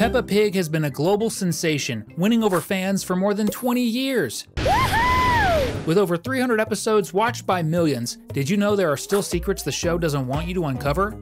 Peppa Pig has been a global sensation, winning over fans for more than 20 years. Woohoo! With over 300 episodes watched by millions, did you know there are still secrets the show doesn't want you to uncover?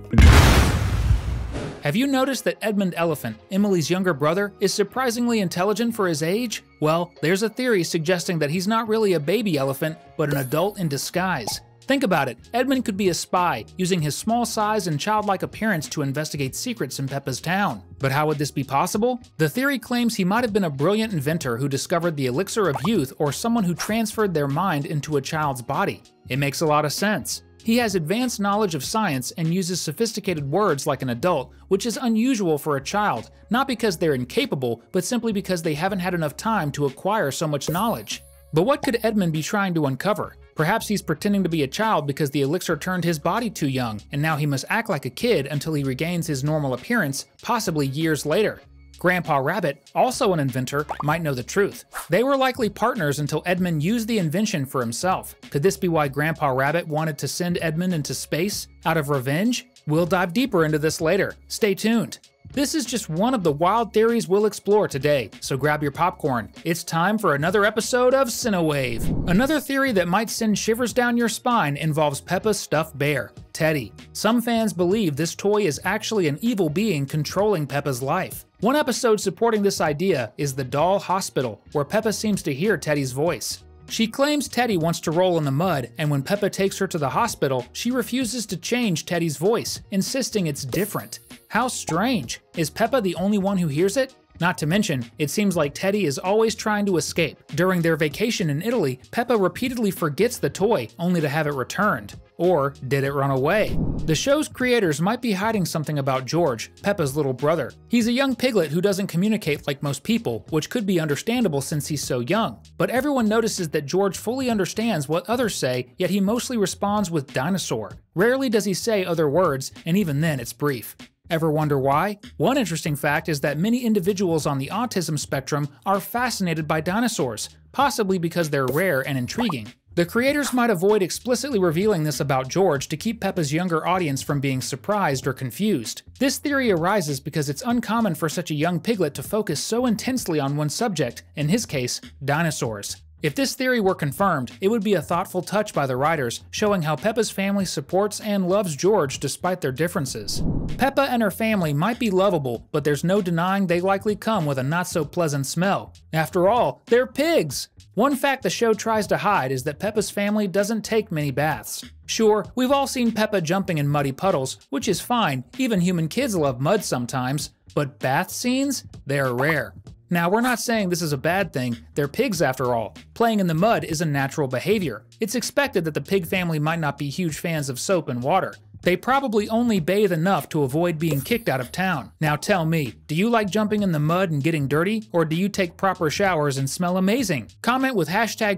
Have you noticed that Edmund Elephant, Emily's younger brother, is surprisingly intelligent for his age? Well, there's a theory suggesting that he's not really a baby elephant, but an adult in disguise. Think about it, Edmund could be a spy, using his small size and childlike appearance to investigate secrets in Peppa's town. But how would this be possible? The theory claims he might have been a brilliant inventor who discovered the elixir of youth, or someone who transferred their mind into a child's body. It makes a lot of sense. He has advanced knowledge of science and uses sophisticated words like an adult, which is unusual for a child, not because they're incapable, but simply because they haven't had enough time to acquire so much knowledge. But what could Edmund be trying to uncover? Perhaps he's pretending to be a child because the elixir turned his body too young, and now he must act like a kid until he regains his normal appearance, possibly years later. Grandpa Rabbit, also an inventor, might know the truth. They were likely partners until Edmund used the invention for himself. Could this be why Grandpa Rabbit wanted to send Edmund into space? Out of revenge? We'll dive deeper into this later. Stay tuned. This is just one of the wild theories we'll explore today, so grab your popcorn. It's time for another episode of Cinewave. Another theory that might send shivers down your spine involves Peppa's stuffed bear, Teddy. Some fans believe this toy is actually an evil being controlling Peppa's life. One episode supporting this idea is The Doll Hospital, where Peppa seems to hear Teddy's voice. She claims Teddy wants to roll in the mud, and when Peppa takes her to the hospital, she refuses to change Teddy's voice, insisting it's different. How strange! Is Peppa the only one who hears it? Not to mention, it seems like Teddy is always trying to escape. During their vacation in Italy, Peppa repeatedly forgets the toy, only to have it returned. Or did it run away? The show's creators might be hiding something about George, Peppa's little brother. He's a young piglet who doesn't communicate like most people, which could be understandable since he's so young. But everyone notices that George fully understands what others say, yet he mostly responds with dinosaur. Rarely does he say other words, and even then it's brief. Ever wonder why? One interesting fact is that many individuals on the autism spectrum are fascinated by dinosaurs, possibly because they're rare and intriguing. The creators might avoid explicitly revealing this about George to keep Peppa's younger audience from being surprised or confused. This theory arises because it's uncommon for such a young piglet to focus so intensely on one subject, in his case, dinosaurs. If this theory were confirmed, it would be a thoughtful touch by the writers, showing how Peppa's family supports and loves George despite their differences. Peppa and her family might be lovable, but there's no denying they likely come with a not-so-pleasant smell. After all, they're pigs! One fact the show tries to hide is that Peppa's family doesn't take many baths. Sure, we've all seen Peppa jumping in muddy puddles, which is fine, even human kids love mud sometimes, but bath scenes? They're rare. Now, we're not saying this is a bad thing, they're pigs after all. Playing in the mud is a natural behavior. It's expected that the pig family might not be huge fans of soap and water. They probably only bathe enough to avoid being kicked out of town. Now tell me, do you like jumping in the mud and getting dirty, or do you take proper showers and smell amazing? Comment with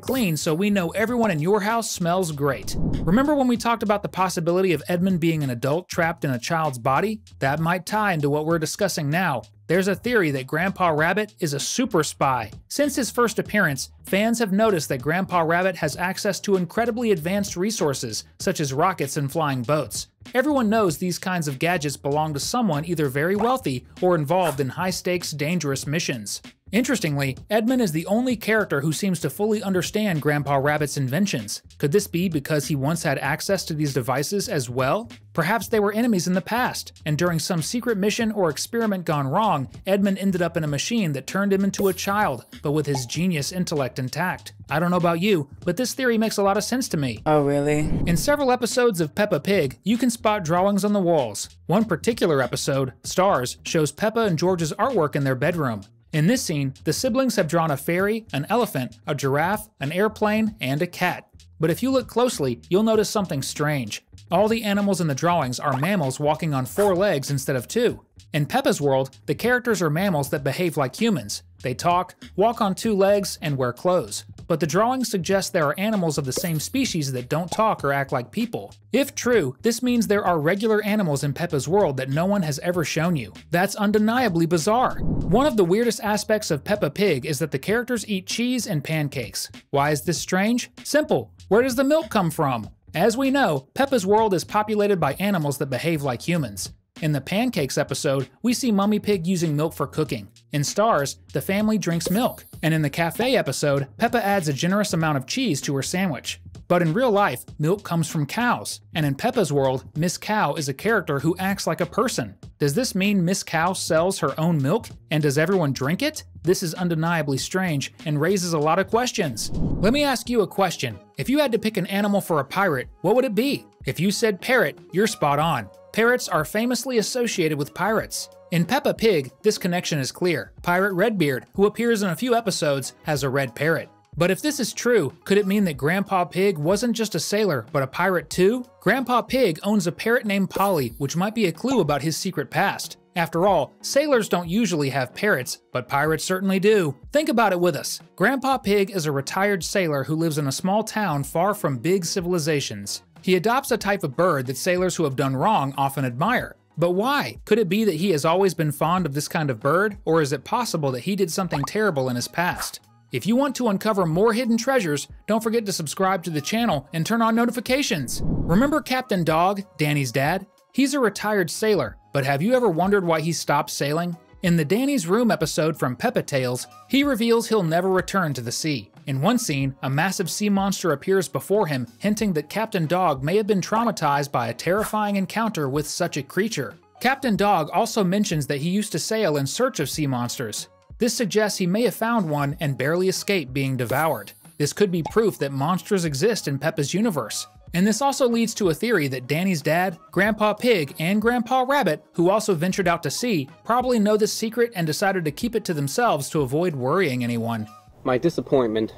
#clean so we know everyone in your house smells great. Remember when we talked about the possibility of Edmund being an adult trapped in a child's body? That might tie into what we're discussing now. There's a theory that Grandpa Rabbit is a super spy. Since his first appearance, fans have noticed that Grandpa Rabbit has access to incredibly advanced resources, such as rockets and flying boats. Everyone knows these kinds of gadgets belong to someone either very wealthy or involved in high-stakes, dangerous missions. Interestingly, Edmund is the only character who seems to fully understand Grandpa Rabbit's inventions. Could this be because he once had access to these devices as well? Perhaps they were enemies in the past, and during some secret mission or experiment gone wrong, Edmund ended up in a machine that turned him into a child, but with his genius intellect intact. I don't know about you, but this theory makes a lot of sense to me. Oh, really? In several episodes of Peppa Pig, you can spot drawings on the walls. One particular episode, Stars, shows Peppa and George's artwork in their bedroom. In this scene, the siblings have drawn a fairy, an elephant, a giraffe, an airplane, and a cat. But if you look closely, you'll notice something strange. All the animals in the drawings are mammals walking on 4 legs instead of 2. In Peppa's world, the characters are mammals that behave like humans. They talk, walk on 2 legs, and wear clothes. But the drawings suggest there are animals of the same species that don't talk or act like people. If true, this means there are regular animals in Peppa's world that no one has ever shown you. That's undeniably bizarre. One of the weirdest aspects of Peppa Pig is that the characters eat cheese and pancakes. Why is this strange? Simple. Where does the milk come from? As we know, Peppa's world is populated by animals that behave like humans. In the Pancakes episode, we see Mummy Pig using milk for cooking. In Stars, the family drinks milk. And in the cafe episode, Peppa adds a generous amount of cheese to her sandwich. But in real life, milk comes from cows. And in Peppa's world, Miss Cow is a character who acts like a person. Does this mean Miss Cow sells her own milk? And does everyone drink it? This is undeniably strange and raises a lot of questions. Let me ask you a question. If you had to pick an animal for a pirate, what would it be? If you said parrot, you're spot on. Parrots are famously associated with pirates. In Peppa Pig, this connection is clear. Pirate Redbeard, who appears in a few episodes, has a red parrot. But if this is true, could it mean that Grandpa Pig wasn't just a sailor, but a pirate too? Grandpa Pig owns a parrot named Polly, which might be a clue about his secret past. After all, sailors don't usually have parrots, but pirates certainly do. Think about it with us. Grandpa Pig is a retired sailor who lives in a small town far from big civilizations. He adopts a type of bird that sailors who have done wrong often admire. But why? Could it be that he has always been fond of this kind of bird, or is it possible that he did something terrible in his past? If you want to uncover more hidden treasures, don't forget to subscribe to the channel and turn on notifications. Remember Captain Dog, Danny's dad? He's a retired sailor, but have you ever wondered why he stopped sailing? In the Danny's Room episode from Peppa Tales, he reveals he'll never return to the sea. In one scene, a massive sea monster appears before him, hinting that Captain Dog may have been traumatized by a terrifying encounter with such a creature. Captain Dog also mentions that he used to sail in search of sea monsters. This suggests he may have found one and barely escaped being devoured. This could be proof that monsters exist in Peppa's universe. And this also leads to a theory that Danny's dad, Grandpa Pig, and Grandpa Rabbit, who also ventured out to sea, probably know this secret and decided to keep it to themselves to avoid worrying anyone. My disappointment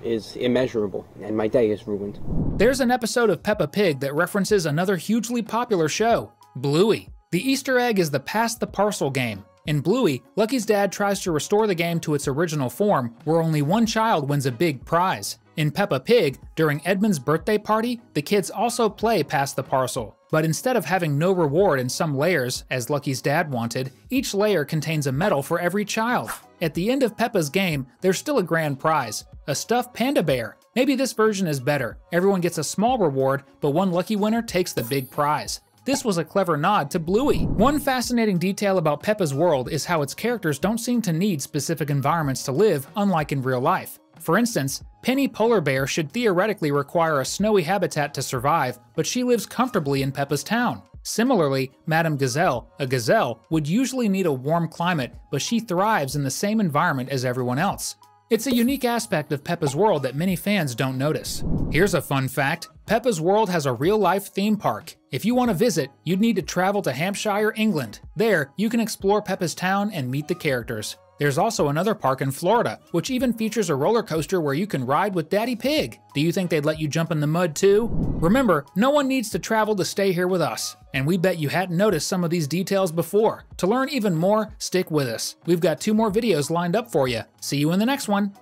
is immeasurable, and my day is ruined. There's an episode of Peppa Pig that references another hugely popular show, Bluey. The Easter egg is the Pass the Parcel game. In Bluey, Lucky's dad tries to restore the game to its original form, where only one child wins a big prize. In Peppa Pig, during Edmund's birthday party, the kids also play Pass the Parcel. But instead of having no reward in some layers, as Lucky's dad wanted, each layer contains a medal for every child. At the end of Peppa's game, there's still a grand prize, a stuffed panda bear. Maybe this version is better. Everyone gets a small reward, but one lucky winner takes the big prize. This was a clever nod to Bluey. One fascinating detail about Peppa's world is how its characters don't seem to need specific environments to live, unlike in real life. For instance, Penny Polar Bear should theoretically require a snowy habitat to survive, but she lives comfortably in Peppa's town. Similarly, Madame Gazelle, a gazelle, would usually need a warm climate, but she thrives in the same environment as everyone else. It's a unique aspect of Peppa's world that many fans don't notice. Here's a fun fact. Peppa's world has a real-life theme park. If you want to visit, you'd need to travel to Hampshire, England. There, you can explore Peppa's town and meet the characters. There's also another park in Florida, which even features a roller coaster where you can ride with Daddy Pig. Do you think they'd let you jump in the mud too? Remember, no one needs to travel to stay here with us. And we bet you hadn't noticed some of these details before. To learn even more, stick with us. We've got 2 more videos lined up for you. See you in the next one.